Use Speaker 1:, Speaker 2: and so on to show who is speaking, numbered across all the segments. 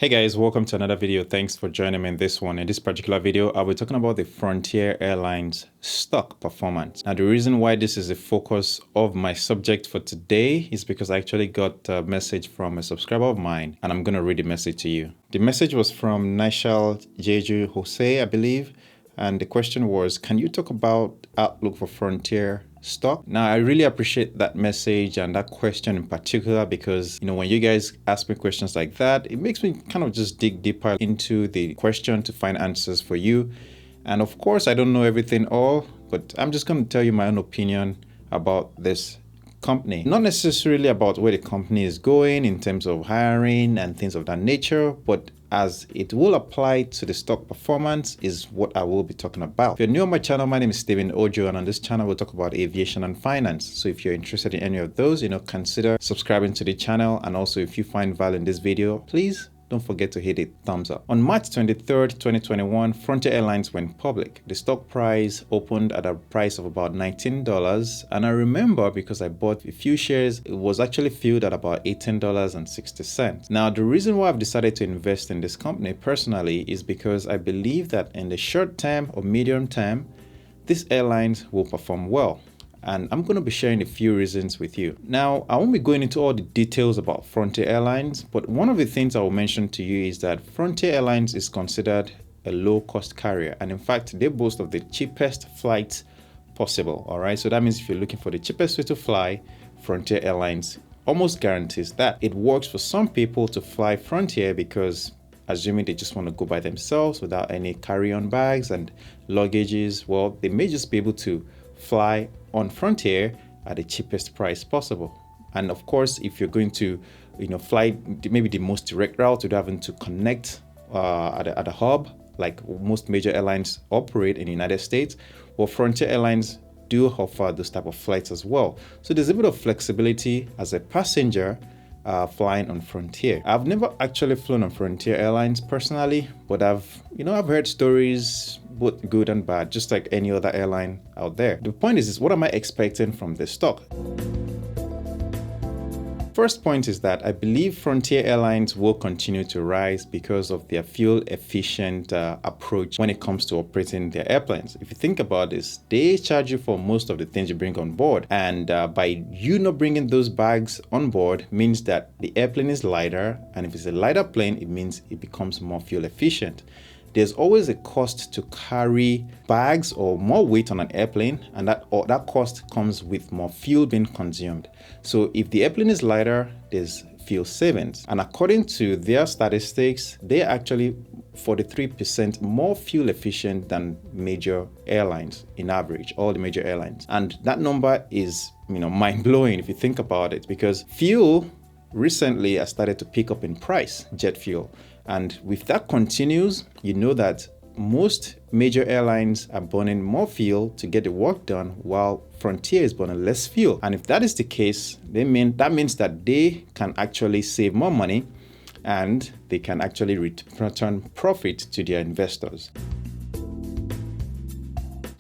Speaker 1: Hey guys, welcome to another video. Thanks for joining me in this one. In this particular video, I'll be talking about the Frontier Airlines stock performance. Now, the reason why this is the focus of my subject for today is because I actually got a message from a subscriber of mine, and I'm going to read the message to you. The message was from Nishal Jeju Jose, I believe. And the question was, can you talk about outlook for Frontier stock? Now, I really appreciate that message and that question in particular because, when you guys ask me questions like that, it makes me kind of just dig deeper into the question to find answers for you. And of course, I don't know everything all, but I'm just going to tell you my own opinion about this company. Not necessarily about where the company is going in terms of hiring and things of that nature, but as it will apply to the stock performance is what I will be talking about. If you're new on my channel, my name is Stephen Ojo, and on this channel we'll talk about aviation and finance. So if you're interested in any of those, consider subscribing to the channel. And also if you find value in this video, please don't forget to hit a thumbs up. On March 23rd, 2021, Frontier Airlines went public. The stock price opened at a price of about $19. And I remember because I bought a few shares, it was actually filled at about $18.60. Now, the reason why I've decided to invest in this company personally is because I believe that in the short term or medium term, these airlines will perform well. And I'm going to be sharing a few reasons with you. Now, I won't be going into all the details about Frontier Airlines, but one of the things I will mention to you is that Frontier Airlines is considered a low-cost carrier. And in fact, they boast of the cheapest flights possible. All right. So that means if you're looking for the cheapest way to fly, Frontier Airlines almost guarantees that. It works for some people to fly Frontier because assuming they just want to go by themselves without any carry-on bags and luggages, well, they may just be able to fly on Frontier at the cheapest price possible. And of course, if you're going to fly maybe the most direct route without having to connect at a hub like most major airlines operate in the United States, well, Frontier Airlines do offer those type of flights as well. So there's a bit of flexibility as a passenger flying on Frontier. I've never actually flown on Frontier Airlines personally, but I've heard stories, both good and bad, just like any other airline out there. The point is what am I expecting from this stock? First point is that I believe Frontier Airlines will continue to rise because of their fuel efficient approach when it comes to operating their airplanes. If you think about this, they charge you for most of the things you bring on board. And by you not bringing those bags on board means that the airplane is lighter. And if it's a lighter plane, it means it becomes more fuel efficient. There's always a cost to carry bags or more weight on an airplane, and that cost comes with more fuel being consumed. So if the airplane is lighter, there's fuel savings. And according to their statistics, they're actually 43% more fuel efficient than major airlines in average, all the major airlines. And that number is, mind-blowing if you think about it, because fuel recently has started to pick up in price, jet fuel. And if that continues, you know that most major airlines are burning more fuel to get the work done, while Frontier is burning less fuel. And if that is the case, that means that they can actually save more money and they can actually return profit to their investors.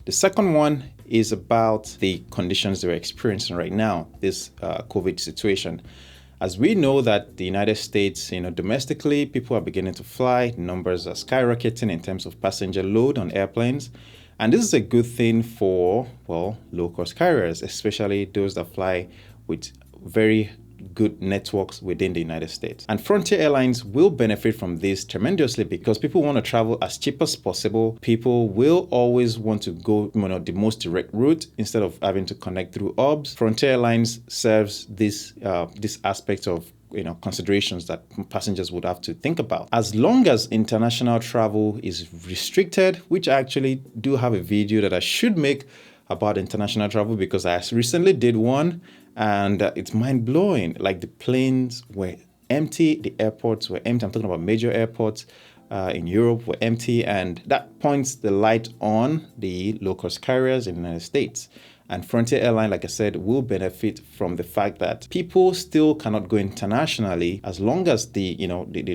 Speaker 1: The second one is about the conditions they're experiencing right now, this COVID situation. As we know that the United States, domestically, people are beginning to fly. Numbers are skyrocketing in terms of passenger load on airplanes. And this is a good thing for, low-cost carriers, especially those that fly with very good networks within the United States. And Frontier Airlines will benefit from this tremendously because people want to travel as cheap as possible. People will always want to go the most direct route instead of having to connect through hubs. Frontier Airlines serves this aspect of considerations that passengers would have to think about. As long as international travel is restricted, which I actually do have a video that I should make about international travel because I recently did one and it's mind-blowing. Like the planes were empty, the airports were empty. I'm talking about major airports in Europe were empty, and that points the light on the low-cost carriers in the United States. And Frontier Airlines, like I said, will benefit from the fact that people still cannot go internationally as long as the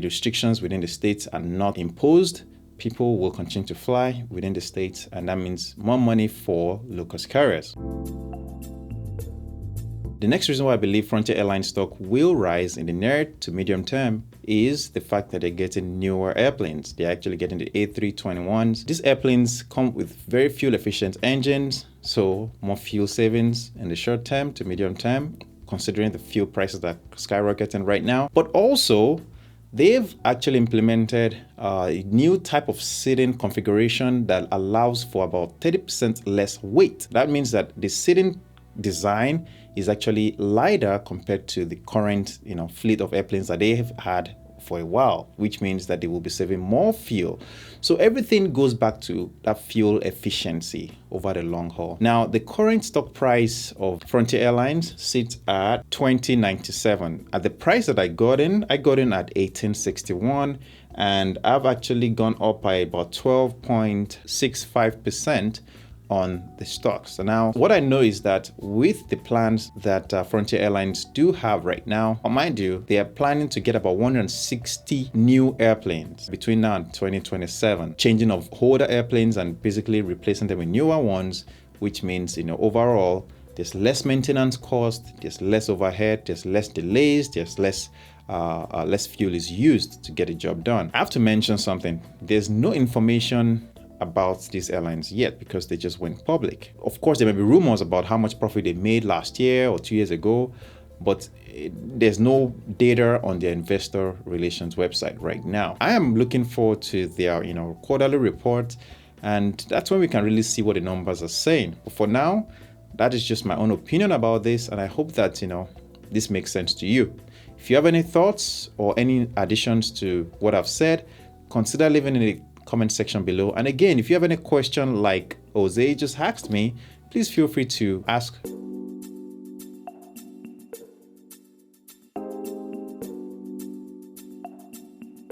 Speaker 1: restrictions within the states are not imposed. People will continue to fly within the states, and that means more money for low-cost carriers. The next reason why I believe Frontier Airlines stock will rise in the near to medium term is the fact that they're getting newer airplanes. They're actually getting the A321s. These airplanes come with very fuel efficient engines, so more fuel savings in the short term to medium term, considering the fuel prices that are skyrocketing right now. But also, they've actually implemented a new type of seating configuration that allows for about 30% less weight. That means that the seating design is actually lighter compared to the current fleet of airplanes that they have had for a while, which means that they will be saving more fuel. So everything goes back to that fuel efficiency over the long haul. Now, the current stock price of Frontier Airlines sits at $20.97. At the price that I got in at $18.61, and I've actually gone up by about 12.65% on the stock. So now what I know is that with the plans that Frontier Airlines do have right now, mind you, they are planning to get about 160 new airplanes between now and 2027, changing of older airplanes and basically replacing them with newer ones, which means, overall, there's less maintenance cost, there's less overhead, there's less delays, there's less fuel is used to get a job done. I have to mention something. There's no information about these airlines yet because they just went public. Of course, there may be rumors about how much profit they made last year or 2 years ago, but there's no data on their investor relations website right now. I am looking forward to their quarterly report, and that's when we can really see what the numbers are saying. But for now, that is just my own opinion about this, and I hope that this makes sense to you. If you have any thoughts or any additions to what I've said, consider leaving in the comment section below. And again, if you have any question like Jose just asked me, please feel free to ask.